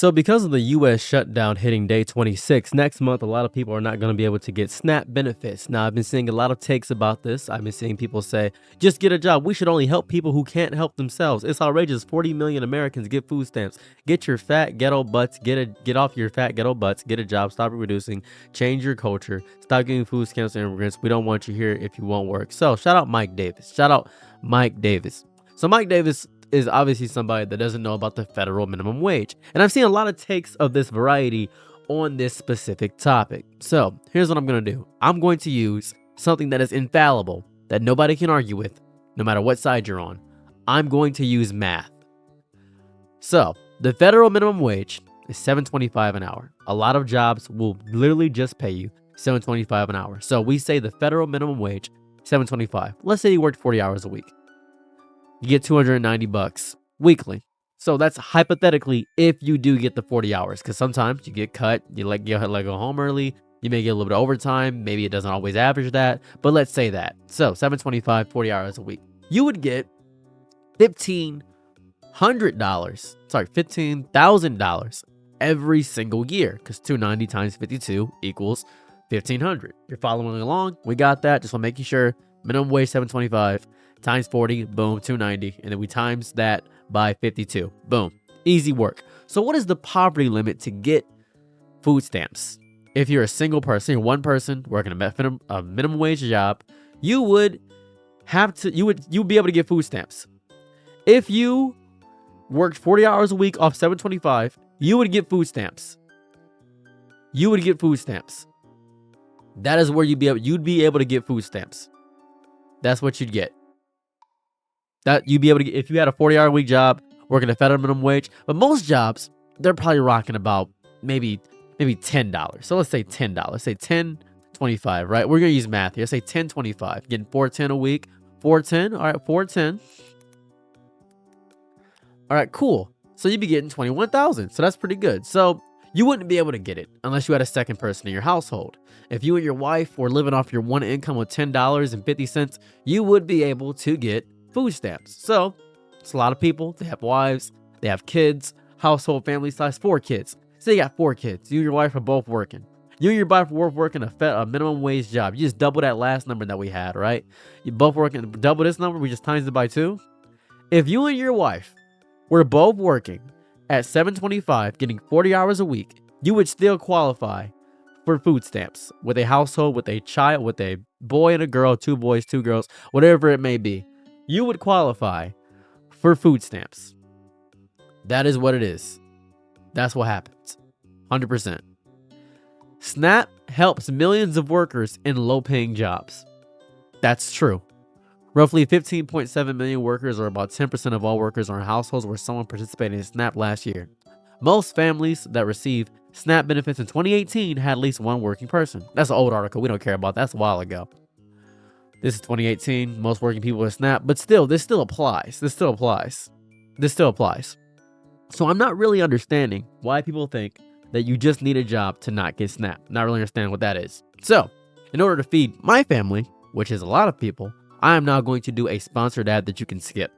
So, because of the US shutdown hitting day 26, next month, a lot of people are not going to be able to get SNAP benefits. Now, I've been seeing a lot of takes about this. I've been seeing people say, just get a job. We should only help people who can't help themselves. It's outrageous. 40 million Americans get food stamps. Get your fat ghetto butts, get off your fat ghetto butts, get a job, stop reducing, change your culture, stop giving food stamps to immigrants. We don't want you here if you won't work. So, shout out Mike Davis. Shout out Mike Davis. So, Mike Davis is obviously somebody that doesn't know about the federal minimum wage. And I've seen a lot of takes of this variety on this specific topic. So here's what I'm going to do. I'm going to use something that is infallible, that nobody can argue with, no matter what side you're on. I'm going to use math. So the federal minimum wage is $7.25 an hour. A lot of jobs will literally just pay you $7.25 an hour. So we say the federal minimum wage, $7.25. Let's say you worked 40 hours a week. You get $290 weekly. So that's hypothetically if you do get the 40 hours, because sometimes you get cut, you go home early, you may get a little bit of overtime, maybe it doesn't always average that, but let's say that. So $7.25, 40 hours a week. You would get $15,000 every single year, because 290 times 52 equals 1,500. You're following along? We got that. Just want to make you sure. Minimum wage $7.25. Times 40, boom, 290, and then we times that by 52, boom, easy work. So what is the poverty limit to get food stamps? If you're a single person, you're one person working a minimum wage job, you would be able to get food stamps. If you worked 40 hours a week off $7.25, you would get food stamps. You would get food stamps. That is where you'd be able to get food stamps. That's what you'd get. That you'd be able to get if you had a 40-hour week job working a federal minimum wage. But most jobs, they're probably rocking about maybe $10. So let's say $10. Say $10.25, right? We're gonna use math here. Say $10.25. Getting $4.10 a week. $4.10. All right, $4.10. All right, cool. So you'd be getting $21,000. So that's pretty good. So you wouldn't be able to get it unless you had a second person in your household. If you and your wife were living off your one income of $10.50, you would be able to get food stamps. So it's a lot of people. They have wives, they have kids, household family size, 4 kids. Say you got 4 kids. You and your wife are both working. You and your wife are both working a minimum wage job. You just double that last number that we had, right? You both working, double this number, we just times it by 2. If you and your wife were both working at $7.25, getting 40 hours a week, you would still qualify for food stamps with a household, with a child, with a boy and a girl, 2 boys, 2 girls, whatever it may be. You would qualify for food stamps. That is what it is. That's what happens. 100%. SNAP helps millions of workers in low-paying jobs. That's true. Roughly 15.7 million workers, or about 10% of all workers, are in households where someone participated in SNAP last year. Most families that receive SNAP benefits in 2018 had at least one working person. That's an old article. We don't care about that. That's a while ago. This is 2018. Most working people with SNAP, but still, this still applies. So I'm not really understanding why people think that you just need a job to not get SNAP. Not really understanding what that is. So, in order to feed my family, which is a lot of people, I am now going to do a sponsored ad that you can skip.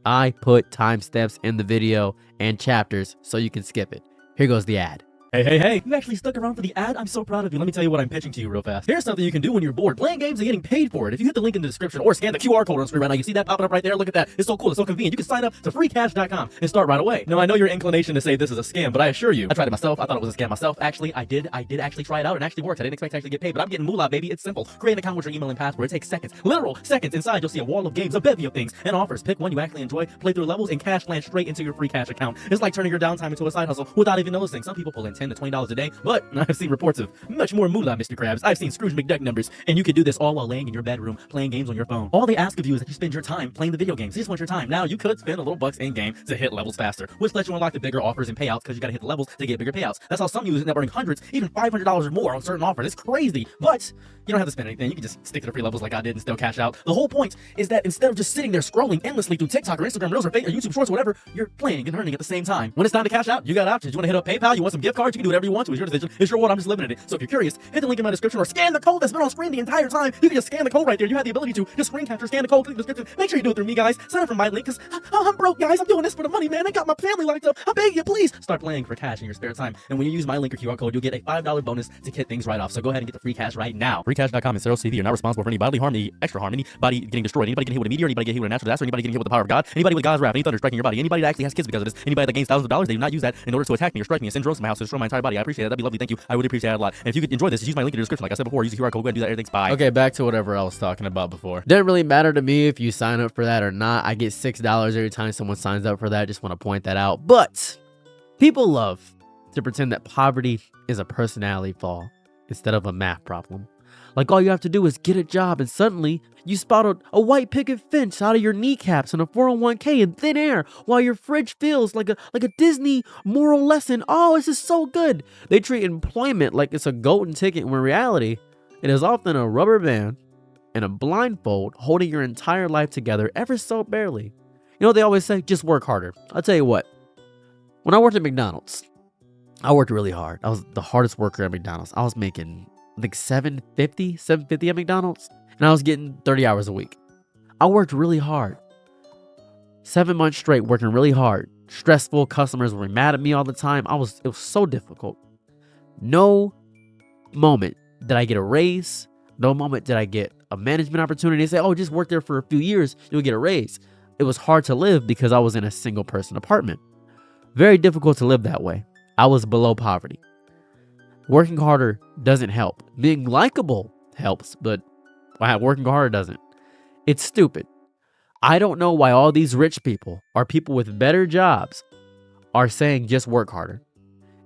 I put timestamps in the video and chapters so you can skip it. Here goes the ad. Hey, you actually stuck around for the ad? I'm so proud of you. Let me tell you what I'm pitching to you real fast. Here's something you can do when you're bored. Playing games and getting paid for it. If you hit the link in the description or scan the QR code on the screen right now, you see that popping up right there? Look at that. It's so cool. It's so convenient. You can sign up to freecash.com and start right away. Now, I know your inclination to say this is a scam, but I assure you, I tried it myself. I thought it was a scam myself. Actually, I did actually try it out and it actually worked. I didn't expect to actually get paid, but I'm getting moolah, baby. It's simple. Create an account with your email and password. It takes seconds. Literal seconds. Inside, you'll see a wall of games, a bevy of things, and offers. Pick one you actually enjoy, play through levels, and cash land straight into your free cash account. It's like turning your downtime into a side hustle without even noticing. Some people pull in $10 to $20 a day, but I've seen reports of much more moolah, Mr. Krabs. I've seen Scrooge McDuck numbers, and you can do this all while laying in your bedroom playing games on your phone. All they ask of you is that you spend your time playing the video games. They just want your time. Now, you could spend a little bucks in game to hit levels faster, which lets you unlock the bigger offers and payouts because you gotta hit the levels to get bigger payouts. That's how some users end up earning hundreds, even $500 or more on certain offers. It's crazy, but you don't have to spend anything. You can just stick to the free levels like I did and still cash out. The whole point is that instead of just sitting there scrolling endlessly through TikTok or Instagram Reels or YouTube Shorts or whatever, you're playing and earning at the same time. When it's time to cash out, you got options. You want to hit up PayPal? You want some gift cards? smart. You can do whatever you want to. It's your decision. It's your world. I'm just living in it. So if you're curious, hit the link in my description or scan the code that's been on screen the entire time. You can just scan the code right there. You have the ability to just screen capture, scan the code, click the description. Make sure you do it through me, guys. Sign up for my link because I'm broke, guys. I'm doing this for the money, man. I got my family locked up. I'm begging you, please start playing for cash in your spare time. And when you use my link or QR code, you'll get a $5 bonus to kick things right off. So go ahead and get the free cash right now. Freecash.com and Ceros TV. You're not responsible for any bodily harm, any extra harm, anybody getting destroyed, anybody getting hit with a meteor, anybody getting hit with a natural disaster, anybody getting hit with the power of God, anybody with God's wrath, any thunder striking your body, anybody that actually has kids because of this, anybody that gains thousands of dollars, they do not use that in order to attack me or strike me and send drones to my house to destroy my entire body. I appreciate it. That'd be lovely. Thank you. I would appreciate it a lot. And if you could enjoy this, just use my link in the description. Like I said before, use the QR code. Go ahead and do that. Everything's bye. Okay, back to whatever I was talking about before. Didn't really matter to me if you sign up for that or not. I get $6 every time someone signs up for that. Just want to point that out. But people love to pretend that poverty is a personality flaw instead of a math problem. Like all you have to do is get a job and suddenly you spot a white picket fence out of your kneecaps and a 401k in thin air while your fridge feels like a Disney moral lesson. Oh, this is so good. They treat employment like it's a golden ticket when in reality, it is often a rubber band and a blindfold holding your entire life together ever so barely. You know, they always say, just work harder. I'll tell you what, when I worked at McDonald's, I worked really hard. I was the hardest worker at McDonald's. I was making I think $750 at McDonald's, and I was getting 30 hours a week. I worked really hard. 7 months straight working really hard. Stressful. Customers were mad at me all the time. It was so difficult. No moment did I get a raise. No moment did I get a management opportunity. They say, oh, just work there for a few years, you'll get a raise. It was hard to live because I was in a single person apartment. Very difficult to live that way. I was below poverty. Working harder doesn't help. Being likable helps, but working harder doesn't. It's stupid. I don't know why all these rich people or people with better jobs are saying just work harder.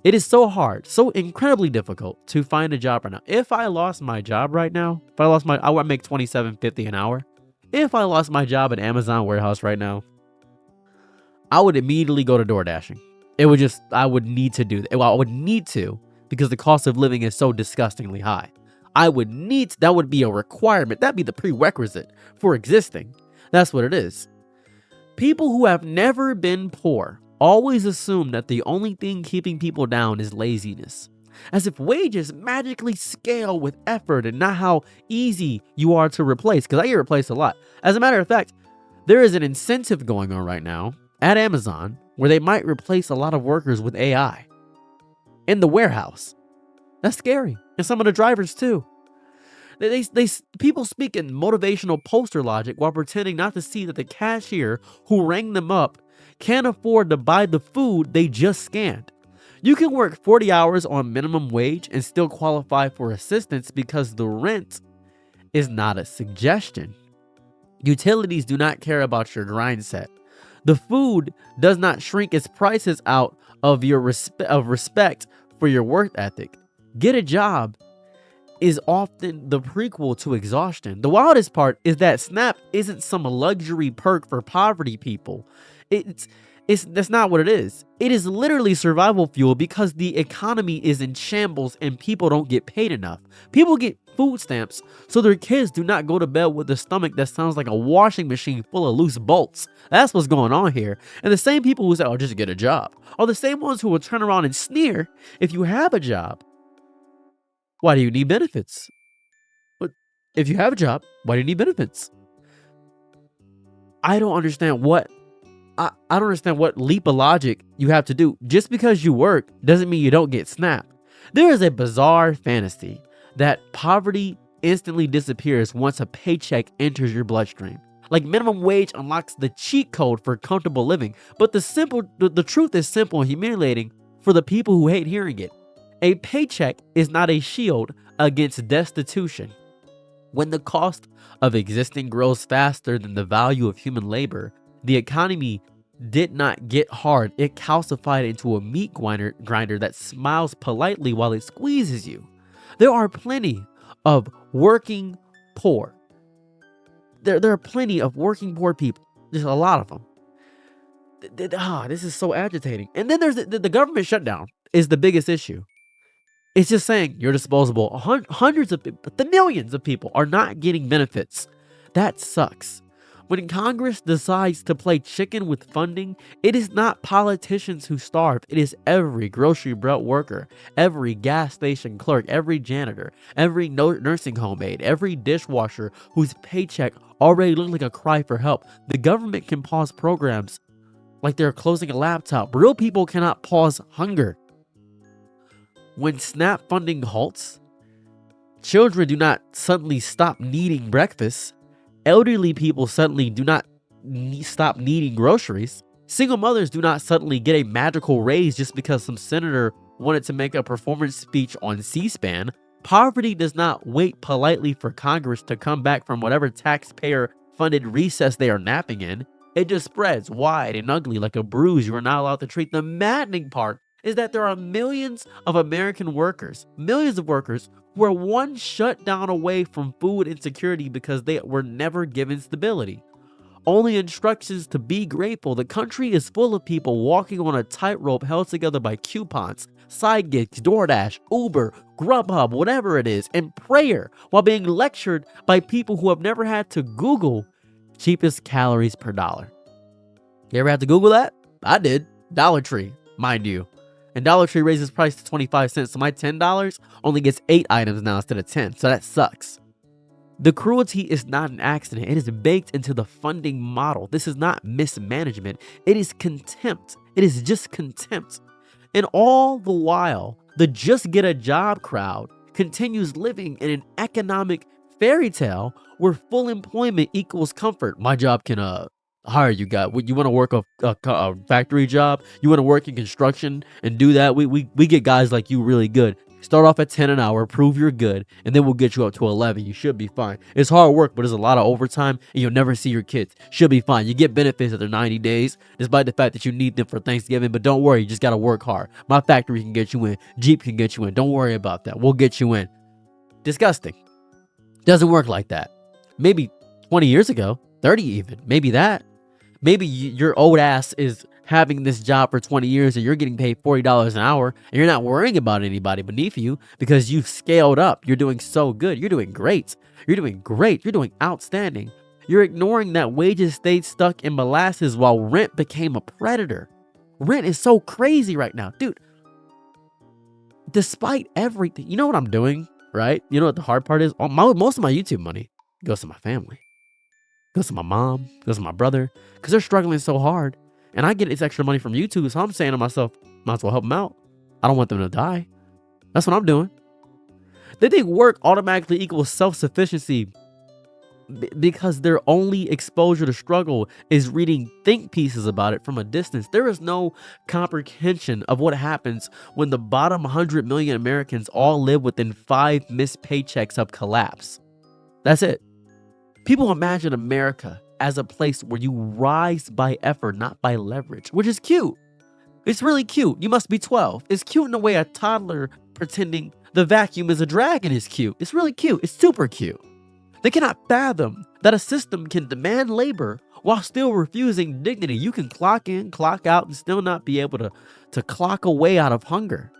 It is so hard, so incredibly difficult to find a job right now. If I lost my job right now, I would make $27.50 an hour. If I lost my job at Amazon warehouse right now, I would immediately go to door dashing. I would need to do that. Well, I would need to, because the cost of living is so disgustingly high. That would be a requirement. That'd be the prerequisite for existing. That's what it is. People who have never been poor always assume that the only thing keeping people down is laziness. As if wages magically scale with effort and not how easy you are to replace, because I get replaced a lot. As a matter of fact, there is an incentive going on right now at Amazon where they might replace a lot of workers with AI. In the warehouse. That's scary. And some of the drivers too. People speak in motivational poster logic while pretending not to see that the cashier who rang them up can't afford to buy the food they just scanned. You can work 40 hours on minimum wage and still qualify for assistance because the rent is not a suggestion. Utilities do not care about your grind set. The food does not shrink its prices out of your respect for your work ethic. Get a job is often the prequel to exhaustion. The wildest part is that SNAP isn't some luxury perk for poverty people. That's not what it is. It is literally survival fuel because the economy is in shambles and people don't get paid enough. People get food stamps so their kids do not go to bed with a stomach that sounds like a washing machine full of loose bolts. That's what's going on here. And the same people who say, oh, just get a job, are the same ones who will turn around and sneer if you have a job. Why do you need benefits? But if you have a job, why do you need benefits? I don't understand what leap of logic you have to do. Just because you work doesn't mean you don't get SNAP. There is a bizarre fantasy that poverty instantly disappears once a paycheck enters your bloodstream. Like minimum wage unlocks the cheat code for comfortable living, but the truth is simple and humiliating for the people who hate hearing it. A paycheck is not a shield against destitution. When the cost of existing grows faster than the value of human labor, the economy did not get hard. It calcified into a meat grinder that smiles politely while it squeezes you. There are plenty of working poor. There are plenty of working poor people. There's a lot of them. This is so agitating. And then there's the government shutdown is the biggest issue. It's just saying you're disposable. Hundreds of people, the millions of people are not getting benefits. That sucks. When Congress decides to play chicken with funding, it is not politicians who starve. It is every grocery belt worker, every gas station clerk, every janitor, every nursing home aide, every dishwasher whose paycheck already looked like a cry for help. The government can pause programs like they're closing a laptop. Real people cannot pause hunger. When SNAP funding halts, children do not suddenly stop needing breakfast. Elderly people suddenly do not stop needing groceries. Single mothers do not suddenly get a magical raise just because some senator wanted to make a performance speech on C-SPAN. Poverty does not wait politely for Congress to come back from whatever taxpayer-funded recess they are napping in. It just spreads wide and ugly like a bruise you are not allowed to treat. The maddening part is that there are millions of American workers, millions of workers who are one shutdown away from food insecurity because they were never given stability. Only instructions to be grateful. The country is full of people walking on a tightrope held together by coupons, side gigs, DoorDash, Uber, Grubhub, whatever it is, and prayer while being lectured by people who have never had to Google cheapest calories per dollar. You ever had to Google that? I did. Dollar Tree, mind you. And Dollar Tree raises price to 25 cents, so my $10 only gets 8 items now instead of 10, so that sucks. The cruelty is not an accident. It is baked into the funding model. This is not mismanagement. It is contempt. It is just contempt. And all the while, the just get a job crowd continues living in an economic fairy tale where full employment equals comfort. My job can hire you guys. You want to work a factory job? You want to work in construction and do that? We get guys like you really good. Start off at 10 an hour, prove you're good, and then we'll get you up to 11. You should be fine. It's hard work, but there's a lot of overtime, and you'll never see your kids. Should be fine. You get benefits after 90 days, despite the fact that you need them for Thanksgiving, but don't worry, you just got to work hard. My factory can get you in. Jeep can get you in. Don't worry about that. We'll get you in. Disgusting. Doesn't work like that. Maybe 20 years ago, 30 even, maybe that. Maybe your old ass is having this job for 20 years and you're getting paid $40 an hour and you're not worrying about anybody beneath you because you've scaled up. You're doing so good. You're doing great. You're doing great. You're doing outstanding. You're ignoring that wages stayed stuck in molasses while rent became a predator. Rent is so crazy right now. Dude, despite everything, you know what I'm doing, right? You know what the hard part is? Most of my YouTube money goes to my family. Goes to my mom, goes to my brother, because they're struggling so hard. And I get this extra money from YouTube, so I'm saying to myself, might as well help them out. I don't want them to die. That's what I'm doing. They think work automatically equals self-sufficiency because their only exposure to struggle is reading think pieces about it from a distance. There is no comprehension of what happens when the bottom 100 million Americans all live within 5 missed paychecks of collapse. That's it. People imagine America as a place where you rise by effort, not by leverage, which is cute. It's really cute. You must be 12. It's cute in the way a toddler pretending the vacuum is a dragon is cute. It's really cute. It's super cute. They cannot fathom that a system can demand labor while still refusing dignity. You can clock in, clock out, and still not be able to clock away out of hunger.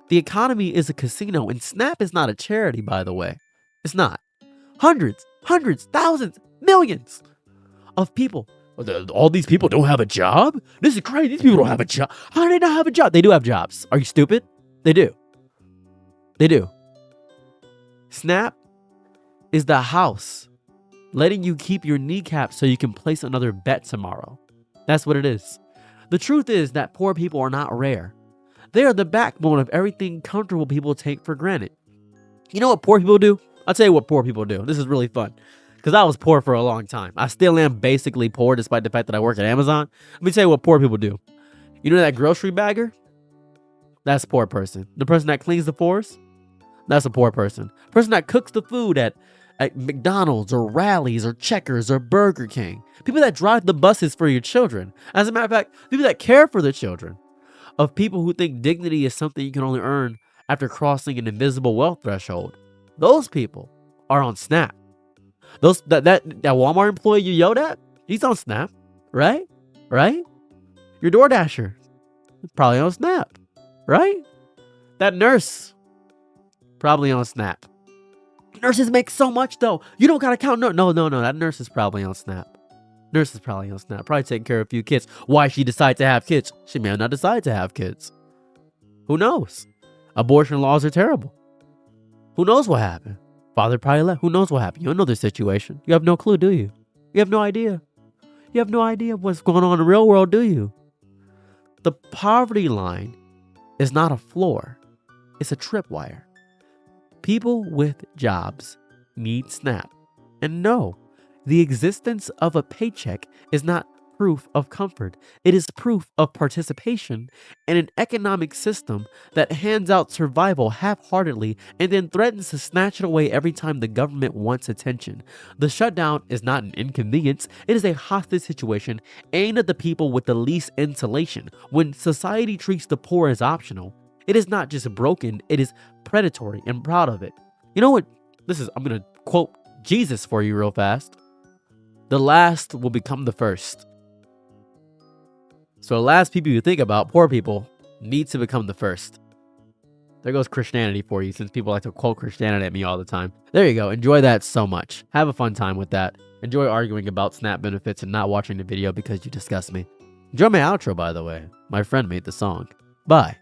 The economy is a casino, and SNAP is not a charity, by the way. It's not. Hundreds, thousands, millions of people. All these people don't have a job? This is crazy. These people don't have a job. How do they not have a job? They do have jobs. Are you stupid? They do. They do. SNAP is the house letting you keep your kneecaps so you can place another bet tomorrow. That's what it is. The truth is that poor people are not rare. They are the backbone of everything comfortable people take for granted. You know what poor people do? I'll tell you what poor people do. This is really fun. Because I was poor for a long time. I still am basically poor despite the fact that I work at Amazon. Let me tell you what poor people do. You know that grocery bagger? That's a poor person. The person that cleans the floors? That's a poor person. The person that cooks the food at McDonald's or Rally's or Checkers or Burger King. People that drive the buses for your children. As a matter of fact, people that care for the children. Of people who think dignity is something you can only earn after crossing an invisible wealth threshold. Those people are on SNAP. That Walmart employee you yelled at, he's on SNAP, right? Right? Your DoorDasher, probably on SNAP, right? That nurse, probably on SNAP. Nurses make so much though. You don't gotta count. No. That nurse is probably on SNAP. Nurse is probably on SNAP, probably taking care of a few kids. Why she decide to have kids? She may not decide to have kids. Who knows? Abortion laws are terrible. Who knows what happened? Father probably left. Who knows what happened? You don't know the situation. You have no clue, do you? You have no idea. You have no idea what's going on in the real world, do you? The poverty line is not a floor. It's a tripwire. People with jobs need SNAP. And no, the existence of a paycheck is not proof of comfort. It is proof of participation in an economic system that hands out survival half-heartedly and then threatens to snatch it away every time the government wants attention. The shutdown is not an inconvenience. It is a hostage situation aimed at the people with the least insulation. When society treats the poor as optional, it is not just broken, it is predatory and proud of it. You know what? I'm going to quote Jesus for you real fast. The last will become the first. So the last people you think about, poor people, need to become the first. There goes Christianity for you, since people like to quote Christianity at me all the time. There you go. Enjoy that so much. Have a fun time with that. Enjoy arguing about SNAP benefits and not watching the video because you disgust me. Enjoy my outro, by the way. My friend made the song. Bye.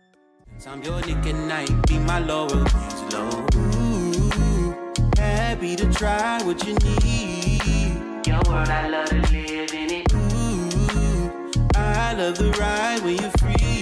I'm your Nick and Night, be my loyalties low. Ooh, happy to try what you need. Your world, I love to live in it. Ooh, I love the ride when you're free.